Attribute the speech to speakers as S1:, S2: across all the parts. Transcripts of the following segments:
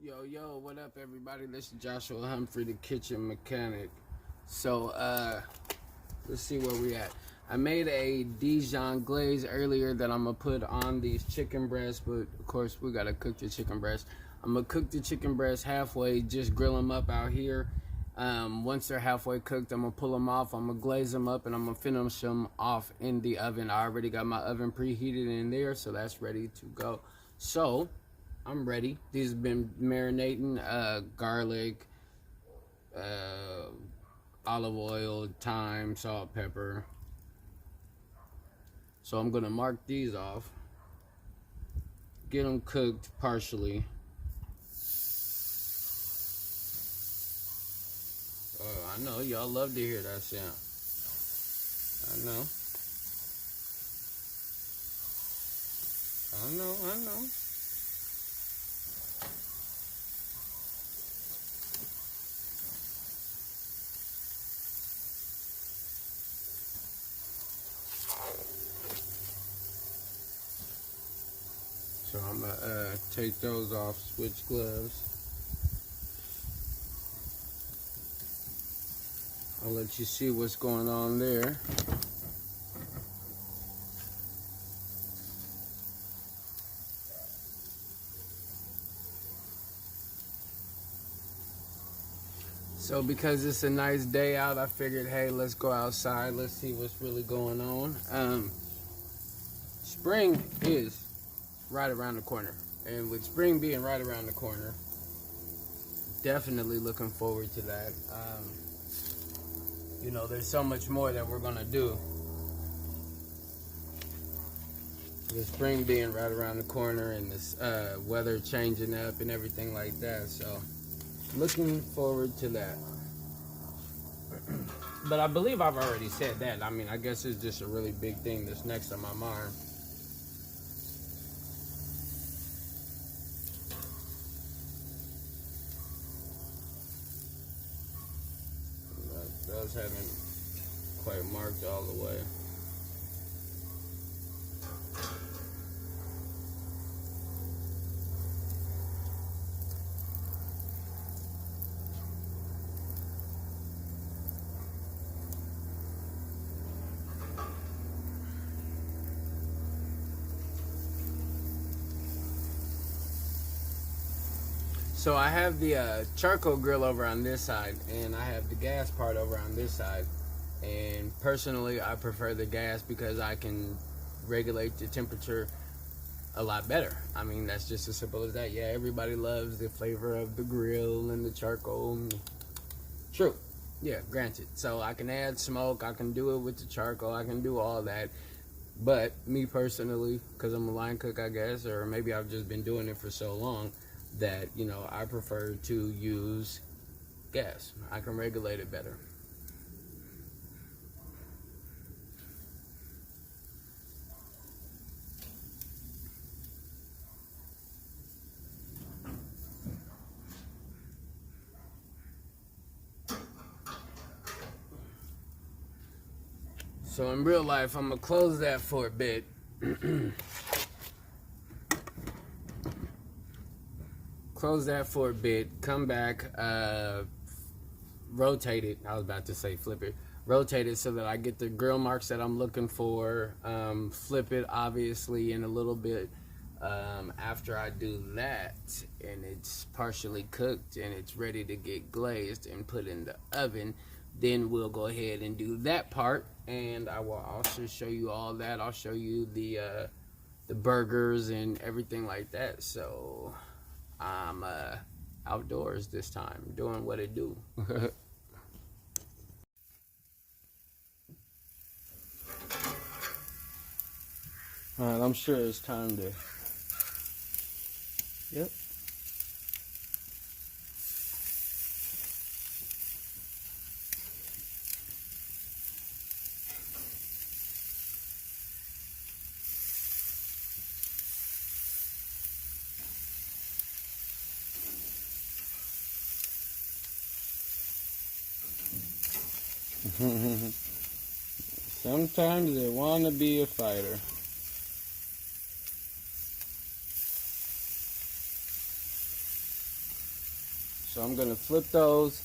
S1: Yo, what up, everybody? This is Joshua Humphrey, the kitchen mechanic. So, let's see where we at. I made a Dijon glaze earlier that I'm gonna put on these chicken breasts, but of course we gotta cook the chicken breast. I'm gonna cook the chicken breasts halfway, just grill them up out here. Once they're halfway cooked, I'm gonna pull them off. I'm gonna glaze them up, and I'm gonna finish them off in the oven. I already got my oven preheated in there, so that's ready to go. So I'm ready. These have been marinating, garlic, olive oil, thyme, salt, pepper. So I'm gonna mark these off, get them cooked partially. Oh, I know y'all love to hear that sound. I know. So I'm gonna take those off, switch gloves. I'll let you see what's going on there. So because it's a nice day out, I figured, hey, let's go outside. Let's see what's really going on. Spring is right around the corner. And with spring being right around the corner, definitely looking forward to that. You know, there's so much more that we're gonna do. The spring being right around the corner and this weather changing up and everything like that. So looking forward to that. But I believe I've already said that. I mean, I guess it's just a really big thing that's next on my mind. Those haven't quite marked all the way. So I have the charcoal grill over on this side, and I have the gas part over on this side. And personally, I prefer the gas because I can regulate the temperature a lot better. I mean, that's just as simple as that. Yeah, everybody loves the flavor of the grill and the charcoal. True. Yeah, granted. So I can add smoke, I can do it with the charcoal, I can do all that. But me personally, because I'm a line cook, I guess, or maybe I've just been doing it for so long, that, you know, I prefer to use gas. I can regulate it better. So in real life, I'm gonna close that for a bit. Close that for a bit, come back, rotate it. I was about to say flip it. Rotate it so that I get the grill marks that I'm looking for. Flip it, obviously, in a little bit. After I do that, and it's partially cooked and it's ready to get glazed and put in the oven, then we'll go ahead and do that part. And I will also show you all that. I'll show you the burgers and everything like that. So I'm outdoors this time, doing what it do. Alright, I'm sure it's time to... Yep. Sometimes they want to be a fighter. So I'm gonna flip those,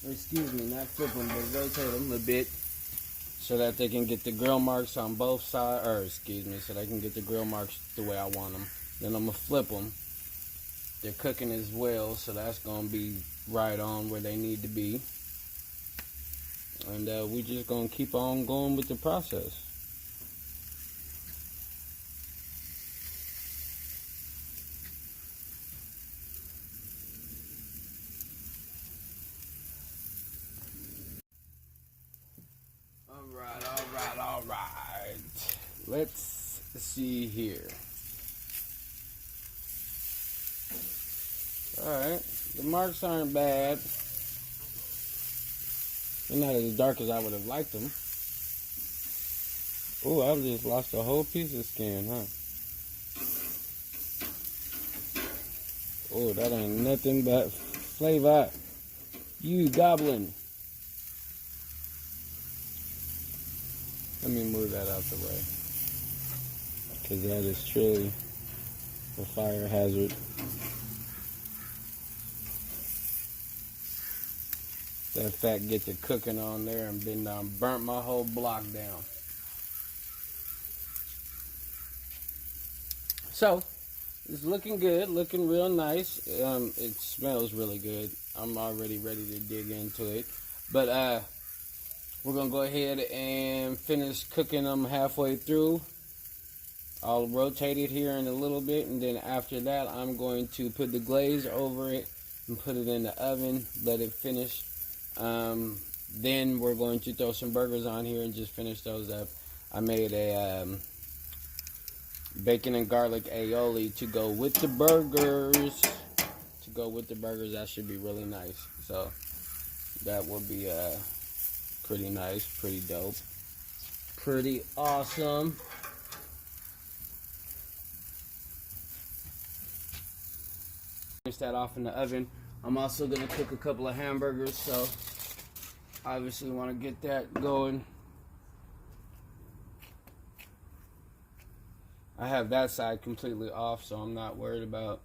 S1: excuse me, not flip them, but rotate them a bit so that they can get the grill marks on both sides, or excuse me, so they can get the grill marks the way I want them. Then I'm gonna flip them. They're cooking as well, so that's gonna be right on where they need to be. And we just gonna keep on going with the process. All right. Let's see here. All right, the marks aren't bad. They're not as dark as I would have liked them. Oh, I just lost a whole piece of skin, huh? Oh, that ain't nothing but flavor. You goblin. Let me move that out the way, because that is truly a fire hazard. That fat gets it cooking on there and been burnt my whole block down. So it's looking good, looking real nice. It smells really good. I'm already ready to dig into it. But we're gonna go ahead and finish cooking them halfway through. I'll rotate it here in a little bit, and then after that I'm going to put the glaze over it and put it in the oven, let it finish. Then we're going to throw some burgers on here and just finish those up. I made a bacon and garlic aioli to go with the burgers. That should be really nice. So that will be pretty nice, pretty dope, pretty awesome. Finish that off in the oven. I'm also gonna cook a couple of hamburgers, so obviously want to get that going. I have that side completely off, so I'm not worried about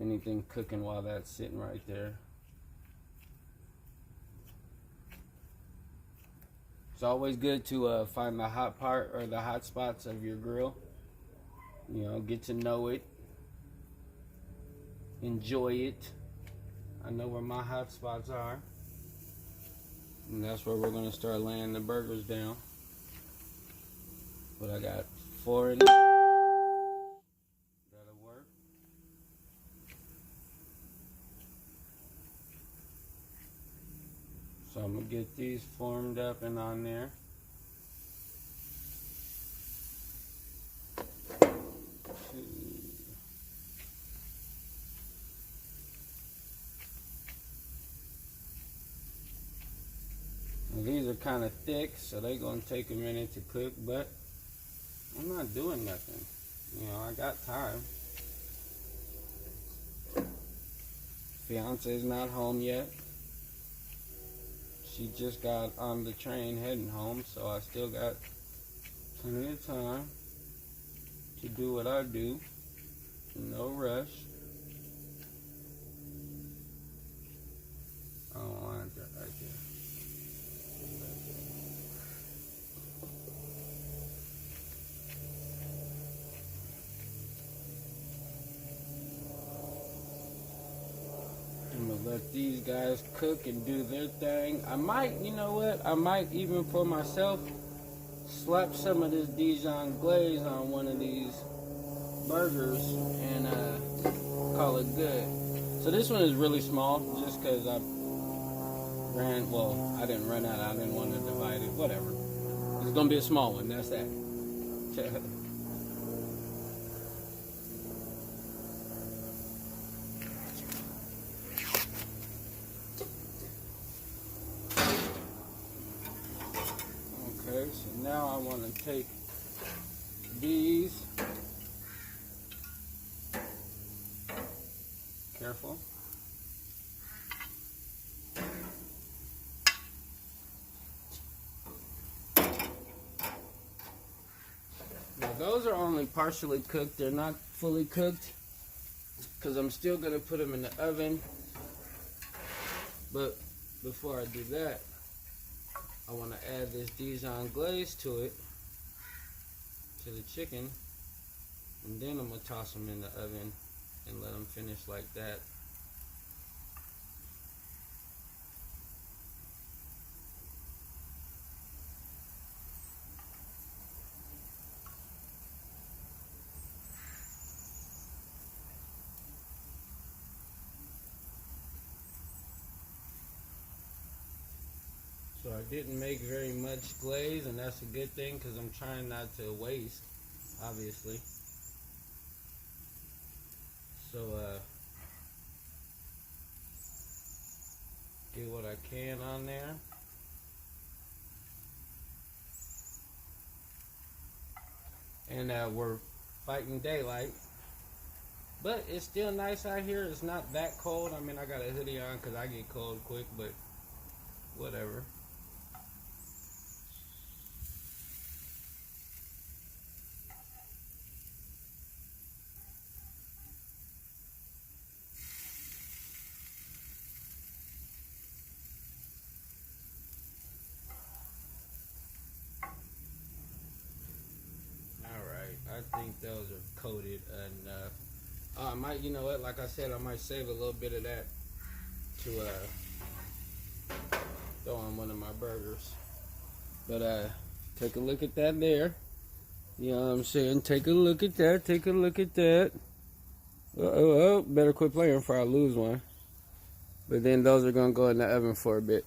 S1: anything cooking while that's sitting right there. It's always good to find the hot part or the hot spots of your grill. You know, get to know it, enjoy it. I know where my hot spots are, and that's where we're gonna start laying the burgers down. But I got 4 in it. That'll work. So I'm gonna get these formed up and on there. These are kind of thick, so they're going to take a minute to cook, but I'm not doing nothing. You know, I got time. Fiance's not home yet. She just got on the train heading home, so I still got plenty of time to do what I do. No rush. I don't want that right there. I'm gonna let these guys cook and do their thing. I might, you know what? I might even for myself slap some of this Dijon glaze on one of these burgers and call it good. So this one is really small, just because I didn't run out. I didn't want to divide it. Whatever. It's gonna be a small one. That's that. Okay, so now I want to take these. Careful. Now those are only partially cooked. They're not fully cooked because I'm still going to put them in the oven But before I do that, I want to add this Dijon glaze to it, to the chicken, and then I'm going to toss them in the oven and let them finish like that. So I didn't make very much glaze, and that's a good thing because I'm trying not to waste, obviously. So get what I can on there. And we're fighting daylight, but it's still nice out here. It's not that cold. I mean, I got a hoodie on because I get cold quick, but whatever. I think those are coated enough. I might, you know what, like I said, I might save a little bit of that to throw on one of my burgers. But take a look at that there. You know what I'm saying? Take a look at that. Take a look at that. Oh, better quit playing before I lose one. But then those are going to go in the oven for a bit.